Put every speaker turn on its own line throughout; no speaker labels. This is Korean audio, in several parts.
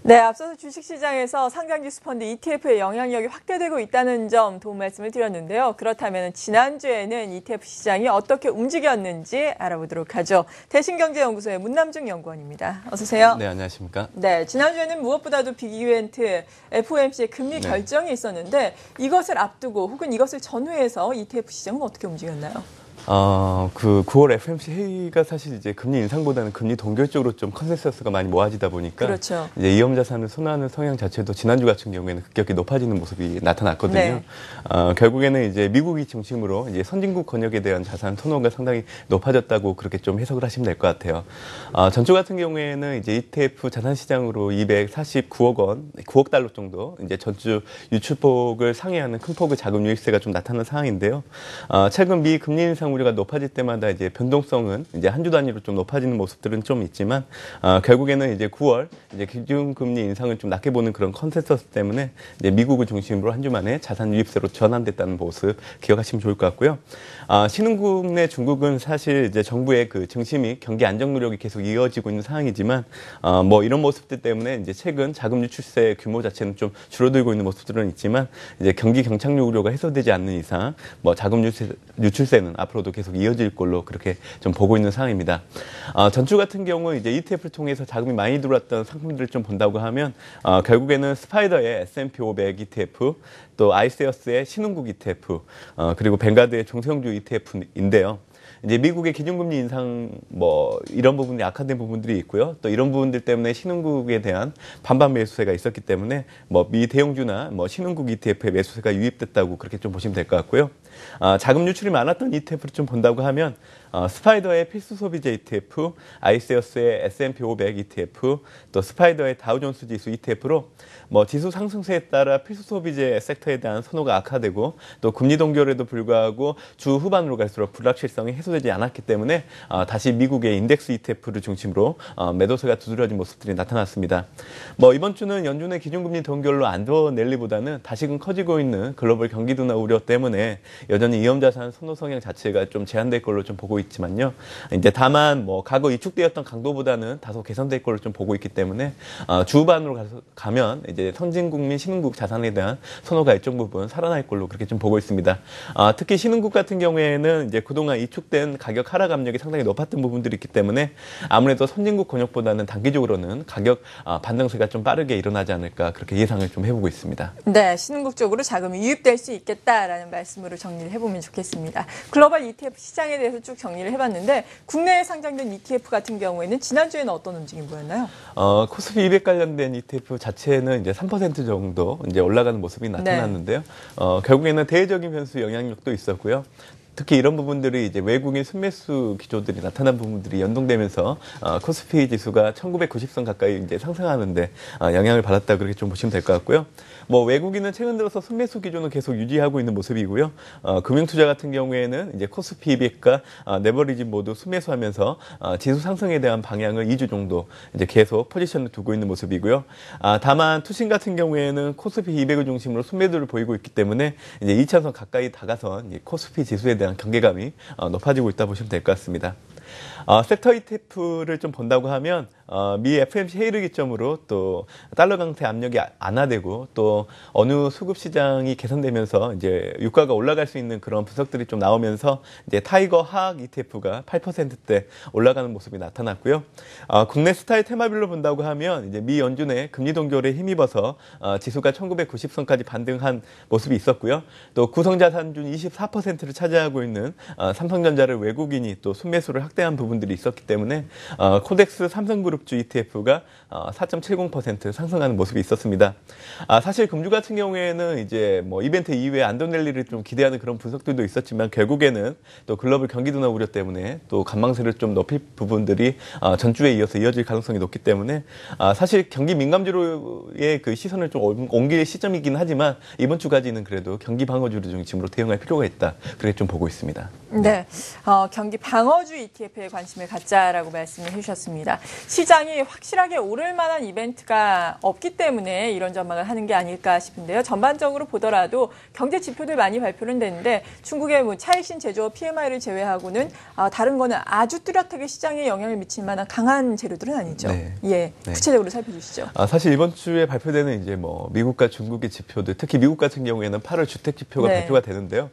네, 앞서서 주식시장에서 상장지수 펀드 ETF의 영향력이 확대되고 있다는 점 도움 말씀을 드렸는데요. 그렇다면 지난주에는 ETF 시장이 어떻게 움직였는지 알아보도록 하죠. 대신경제연구소의 문남중 연구원입니다. 어서 오세요.
네, 안녕하십니까.
네, 지난주에는 무엇보다도 빅이벤트 FOMC의 금리 결정이 있었는데 이것을 앞두고 혹은 이것을 전후해서 ETF 시장은 어떻게 움직였나요?
그 9월 FOMC 회의가 사실 이제 금리 인상보다는 금리 동결 쪽으로 좀 컨센서스가 많이 모아지다 보니까
그렇죠.
이제 위험 자산을 선호하는 성향 자체도 지난주 같은 경우에는 급격히 높아지는 모습이 나타났거든요.
네.
결국에는 이제 미국이 중심으로 이제 선진국 권역에 대한 자산 선호가 상당히 높아졌다고 그렇게 좀 해석을 하시면 될 것 같아요. 전주 같은 경우에는 이제 ETF 자산 시장으로 249억 원, 9억 달러 정도 이제 전주 유출폭을 상회하는 큰 폭의 자금 유입세가 좀 나타난 상황인데요. 최근 미 금리 인상 우려가 높아질 때마다 이제 변동성은 이제 한 주 단위로 좀 높아지는 모습들은 좀 있지만 결국에는 이제 9월 이제 기준금리 인상을 좀 낮게 보는 그런 컨센서스 때문에 이제 미국을 중심으로 한 주 만에 자산 유입세로 전환됐다는 모습 기억하시면 좋을 것 같고요. 신흥국 내 중국은 사실 이제 정부의 그 증시 및 경기 안정 노력이 계속 이어지고 있는 상황이지만 뭐 이런 모습들 때문에 이제 최근 자금 유출세 규모 자체는 좀 줄어들고 있는 모습들은 있지만 이제 경기 경착륙 우려가 해소되지 않는 이상 뭐 자금 유출세는 앞으로도 계속 이어질 걸로 그렇게 좀 보고 있는 상황입니다. 전주 같은 경우 이제 ETF를 통해서 자금이 많이 들어왔던 상품들을 좀 본다고 하면 결국에는 스파이더의 S&P 500 ETF, 또 아이세어스의 신흥국 ETF, 그리고 벵가드의 중소형주 ETF인데요. 이제 미국의 기준금리 인상 뭐 이런 부분이 악화된 부분들이 있고요. 또 이런 부분들 때문에 신흥국에 대한 반반 매수세가 있었기 때문에 뭐 미 대형주나 뭐 신흥국 ETF의 매수세가 유입됐다고 그렇게 좀 보시면 될 것 같고요. 자금 유출이 많았던 ETF를 좀 본다고 하면 스파이더의 필수 소비재 ETF, 아이세어스의 S&P 500 ETF, 또 스파이더의 다우존스 지수 ETF로 뭐 지수 상승세에 따라 필수 소비재 섹터에 대한 선호가 악화되고 또 금리 동결에도 불구하고 주 후반으로 갈수록 불확실성이 해소되지 않았기 때문에 다시 미국의 인덱스 ETF를 중심으로 매도세가 두드러진 모습들이 나타났습니다. 뭐 이번 주는 연준의 기준금리 동결로 안도낼리보다는 다시금 커지고 있는 글로벌 경기 둔화 우려 때문에 여전히 위험자산 선호 성향 자체가 좀 제한될 걸로 좀 보고 있지만요. 이제 다만 뭐 과거 위축되었던 강도보다는 다소 개선될 걸로 좀 보고 있기 때문에 주 후반으로 가면 이제 선진국 및 신흥국 자산에 대한 선호가 일정 부분 살아날 걸로 그렇게 좀 보고 있습니다. 특히 신흥국 같은 경우에는 이제 그동안 위축된 가격 하락 압력이 상당히 높았던 부분들이 있기 때문에 아무래도 선진국 권역보다는 단기적으로는 가격 반등세가 좀 빠르게 일어나지 않을까 그렇게 예상을 좀 해보고 있습니다.
네, 신흥국 쪽으로 자금이 유입될 수 있겠다라는 말씀으로 정리를 해보면 좋겠습니다. 글로벌 ETF 시장에 대해서 쭉 정리를 해봤는데 국내에 상장된 ETF 같은 경우에는 지난주에는 어떤 움직임이 보였나요?
코스피 200 관련된 ETF 자체는 이제 3% 정도 이제 올라가는 모습이 나타났는데요. 네. 결국에는 대외적인 변수 영향력도 있었고요. 특히 이런 부분들이 이제 외국인 순매수 기조들이 나타난 부분들이 연동되면서 코스피 지수가 1990선 가까이 이제 상승하는데 영향을 받았다 그렇게 좀 보시면 될 것 같고요. 뭐 외국인은 최근 들어서 순매수 기조는 계속 유지하고 있는 모습이고요. 금융투자 같은 경우에는 이제 코스피 200과 네버리지 모두 순매수하면서 지수 상승에 대한 방향을 2주 정도 이제 계속 포지션을 두고 있는 모습이고요. 다만 투신 같은 경우에는 코스피 200을 중심으로 순매도를 보이고 있기 때문에 이제 2차선 가까이 다가선 코스피 지수에 대한 경계감이 높아지고 있다 보시면 될 것 같습니다. 섹터 ETF를 좀 본다고 하면 미 FOMC 회의를 기점으로 또 달러 강세 압력이 완화되고 또 어느 수급 시장이 개선되면서 이제 유가가 올라갈 수 있는 그런 분석들이 좀 나오면서 이제 타이거 하악 ETF가 8%대 올라가는 모습이 나타났고요. 국내 스타일 테마별로 본다고 하면 이제 미 연준의 금리 동결에 힘입어서 지수가 1990선까지 반등한 모습이 있었고요. 또 구성자산 중 24%를 차지하고 있는 삼성전자를 외국인이 또 순매수를 확대한 부분들이 있었기 때문에 코덱스 삼성그룹주 ETF가 4.70% 상승하는 모습이 있었습니다. 사실 금주 같은 경우에는 이제 뭐 이벤트 이후에 안도낼 좀 기대하는 그런 분석들도 있었지만 결국에는 또 글로벌 경기 둔화 우려 때문에 또 관망세를 좀 높일 부분들이 전주에 이어서 이어질 가능성이 높기 때문에 사실 경기 민감주로의 그 시선을 좀 옮길 시점이긴 하지만 이번 주까지는 그래도 경기 방어주를 중심으로 대응할 필요가 있다. 그렇게 좀 보고 있습니다.
네, 경기 방어주 ETF에 관심을 갖자라고 말씀을 해주셨습니다. 시장이 확실하게 오를 만한 이벤트가 없기 때문에 이런 전망을 하는 게 아닐까 싶은데요. 전반적으로 보더라도 경제 지표들 많이 발표는 되는데 중국의 뭐 차익신 제조업 PMI를 제외하고는 다른 거는 아주 뚜렷하게 시장에 영향을 미칠 만한 강한 재료들은 아니죠.
네.
예,
네.
구체적으로 살펴주시죠.
사실 이번 주에 발표되는 이제 뭐 미국과 중국의 지표들, 특히 미국 같은 경우에는 8월 주택 지표가
네.
발표가 되는데요.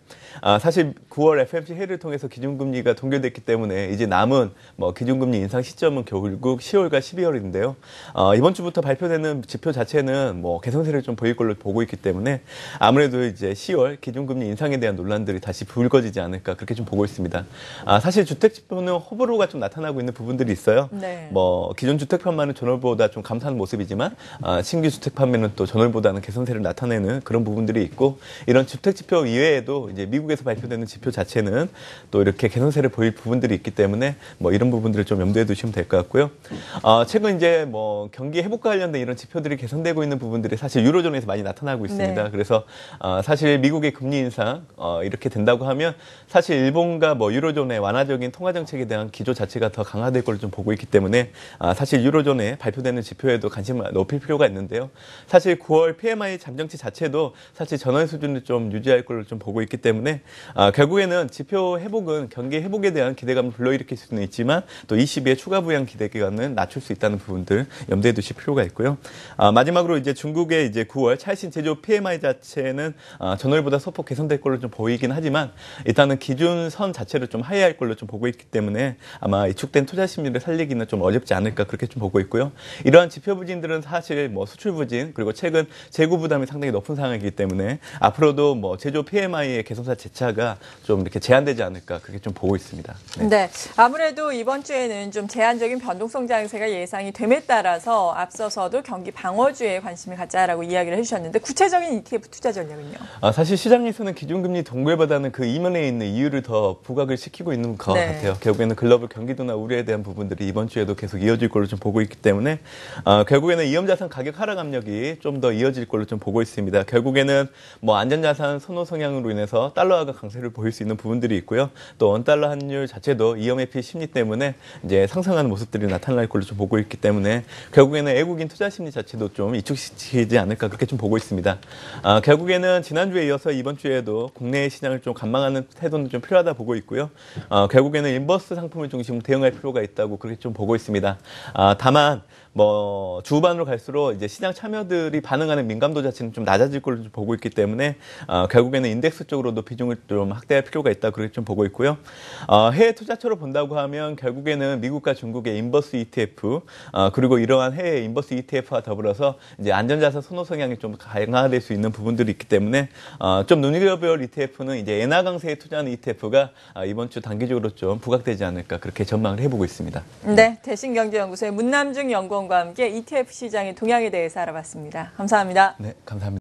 사실 9월 FOMC 회의를 통해서 기준금리가 동결됐기 때문에 이제 남은 뭐 기준금리 인상 시점은 결국 10월과 12월인데요. 이번 주부터 발표되는 지표 자체는 뭐 개선세를 좀 보일 걸로 보고 있기 때문에 아무래도 이제 10월 기준금리 인상에 대한 논란들이 다시 불거지지 않을까 그렇게 좀 보고 있습니다. 사실 주택 지표는 호불호가 좀 나타나고 있는 부분들이 있어요.
네.
뭐 기존 주택 판매는 전월보다 좀 감소하는 모습이지만 신규 주택 판매는 또 전월보다는 개선세를 나타내는 그런 부분들이 있고 이런 주택 지표 이외에도 이제 미국에서 발표되는 지표 자체는 또 이렇게 개선세를 보일 부분들이 있기 때문에 뭐 이런 부분들을 좀 염두에 두시면 될 것 같고요. 최근 이제 뭐 경기 회복과 관련된 이런 지표들이 개선되고 있는 부분들이 사실 유로존에서 많이 나타나고 있습니다.
네.
그래서 사실 미국의 금리 인상 이렇게 된다고 하면 사실 일본과 뭐 유로존의 완화적인 통화 정책에 대한 기조 자체가 더 강화될 걸로 좀 보고 있기 때문에 사실 유로존에 발표되는 지표에도 관심을 높일 필요가 있는데요. 사실 9월 PMI 잠정치 자체도 사실 전환 수준을 좀 유지할 걸로 좀 보고 있기 때문에 결국에는 지표 회복은 경기 회복에 대한 기대감을 불러일으킬 수는 있지만 또 22의 추가 부양 기대감은 낮출 수 있다는 부분들 염두에 두실 필요가 있고요. 마지막으로 이제 중국의 이제 9월 차익신 제조업 PMI 자체는 전월보다 소폭 개선될 걸로 좀 보이긴 하지만 일단은 기준선 자체를 좀 하회할 걸로 좀 보고 있기 때문에 아마 이축된 투자 심리를 살리기는 좀 어렵지 않을까 그렇게 좀 보고 있고요. 이러한 지표 부진들은 사실 뭐 수출 부진 그리고 최근 재고 부담이 상당히 높은 상황이기 때문에 앞으로도 뭐 제조 PMI의 개선사 재차가 좀 이렇게 제한되지 않을까 그렇게 좀 보고 있습니다.
네, 아무래도 이번 주에는 좀 제한적인 변동성 장세가 예상이 됨에 따라서 앞서서도 경기 방어주에 관심을 갖자라고 이야기를 해주셨는데 구체적인 ETF 투자 전략은요?
사실 시장에서는 기준금리 동결보다는 그 이면에 있는 이유를 더 부각을 시키고 있는 것
네.
같아요. 결국에는 글로벌 경기도나 우려에 대한 부분들이 이번 주에도 계속 이어질 걸로 좀 보고 있기 때문에 결국에는 위험자산 가격 하락 압력이 좀 더 이어질 걸로 좀 보고 있습니다. 결국에는 뭐 안전자산 선호 성향으로 인해서 달러화가 강세를 보일 수 있는 부분들이 있고요. 또 원달러 환율 자체도 EMFP 심리 때문에 이제 상승하는 모습들이 나타날 걸로 좀 보고 있기 때문에 결국에는 외국인 투자 심리 자체도 좀 위축시키지 않을까 그렇게 좀 보고 있습니다. 결국에는 지난주에 이어서 이번 주에도 국내 시장을 좀 관망하는 태도는 좀 필요하다 보고 있고요. 결국에는 인버스 상품을 중심으로 대응할 필요가 있다고 그렇게 좀 보고 있습니다. 다만 뭐 주후반으로 갈수록 이제 시장 참여들이 반응하는 민감도 자체는 좀 낮아질 걸로 좀 보고 있기 때문에 결국에는 인덱스 쪽으로도 비중을 좀 확대할 필요가 있다 그렇게 좀 보고 있고요. 해외 투자처로 본다고 하면 결국에는 미국과 중국의 인버스 ETF 그리고 이러한 해외 인버스 ETF와 더불어서 이제 안전자산 선호 성향이 좀 강화될 수 있는 부분들이 있기 때문에 좀 눈여겨볼 ETF는 이제 엔화 강세에 투자하는 ETF가 이번 주 단기적으로 좀 부각되지 않을까 그렇게 전망을 해보고 있습니다.
네, 대신경제연구소의 문남중 연구원과 함께 ETF 시장의 동향에 대해서 알아봤습니다. 감사합니다.
네, 감사합니다.